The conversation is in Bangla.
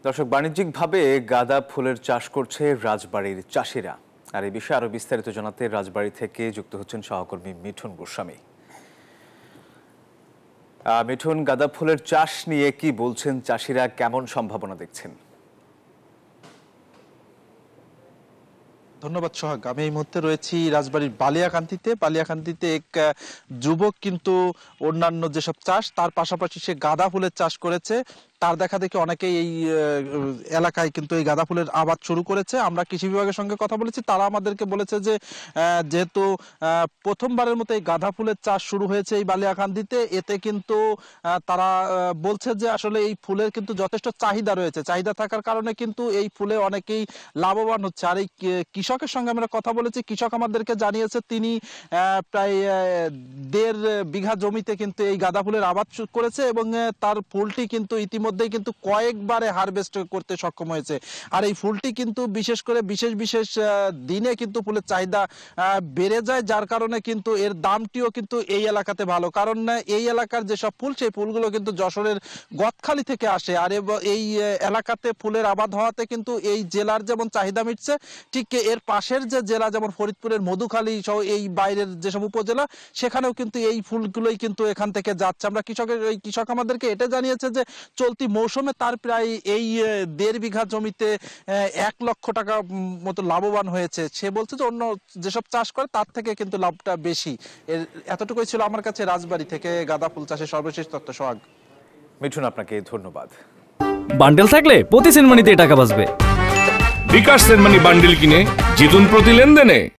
দর্শক, বাণিজ্যিকভাবে গাঁদা ফুলের চাষ করছে রাজবাড়ীর চাষিরা। আর এই বিষয়ে আরো বিস্তারিত জানাতে রাজবাড়ী থেকে যুক্ত হচ্ছেন সহকর্মী মিঠুন গোস্বামী। মিঠুন, গাঁদা ফুলের চাষ নিয়ে কি বলছেন চাষিরা, কেমন সম্ভাবনা দেখছেন? ধন্যবাদ সোহাগ। আমি এই মুহূর্তে রয়েছি রাজবাড়ীর বালিয়াকান্দিতে এক যুবক কিন্তু অন্যান্য যেসব চাষ তার পাশাপাশি সে গাঁদা ফুলের চাষ করেছে। তার দেখা দেখি অনেকেই এই এলাকায় কিন্তু এই গাঁদা ফুলের আবাদ শুরু করেছে। আমরা কৃষি বিভাগের সঙ্গে কথা বলেছি, তারা আমাদেরকে বলেছে যে যেহেতু প্রথমবারের মতো এই গাঁদা ফুলের চাষ শুরু হয়েছে এই বালিয়াকান্দিতে, এতে কিন্তু তারা বলছে যে আসলে এই ফুলের কিন্তু যথেষ্ট চাহিদা রয়েছে। চাহিদা থাকার কারণে কিন্তু এই ফুলে অনেকেই লাভবান হচ্ছে। আর এই কৃষকের সঙ্গে আমরা কথা বলেছি, কৃষক আমাদেরকে জানিয়েছে তিনি প্রায় 1.5 বিঘা জমিতে কিন্তু এই গাঁদা ফুলের আবাদ করেছে এবং তার ফুলটি কিন্তু ইতিমধ্যেই কিন্তু কয়েকবারে হারভেস্ট করতে সক্ষম হয়েছে। আর এই ফুলটি কিন্তু বিশেষ করে বিশেষ দিনে কিন্তু ফুলের চাহিদা বেড়ে যায়, যার কারণে কিন্তু এর দামটিও কিন্তু এই এলাকাতে ভালো। কারণ এই এলাকার যেসব ফুল, সেই ফুলগুলো কিন্তু যশোরের গদখালি থেকে আসে। আর এই এলাকাতে ফুলের আবাদ হওয়াতে কিন্তু এই জেলার যেমন চাহিদা মিটছে, ঠিক এর পাশের যে জেলা যেমন ফরিদপুরের মধুখালী সহ এই বাইরের যেসব উপজেলা, সেখানেও কিন্তু এই ফুলগুলোই কিন্তু এখান থেকে যাচ্ছে। আমরা কৃষক আমাদেরকে এটা জানিয়েছে যে চলতি মৌসুমে তার প্রায় এই 1.5 বিঘা জমিতে 1 লক্ষ টাকা মতো লাভবান হয়েছে। সে বলছে যে অন্য যেসব চাষ করে তার থেকে কিন্তু লাভটা বেশি। এতটুকুই ছিল আমার কাছে রাজবাড়ী থেকে গাঁদা ফুল চাষের সর্বশেষ তথ্য। সোহাগ। মিঠুন, আপনাকে ধন্যবাদ। বান্ডেল থাকলে প্রতি সেনমানিতে টাকা বাঁচবে। বিকাশ সেনমানি বান্ডেল কিনে জিতুন প্রতি লেনদেনে।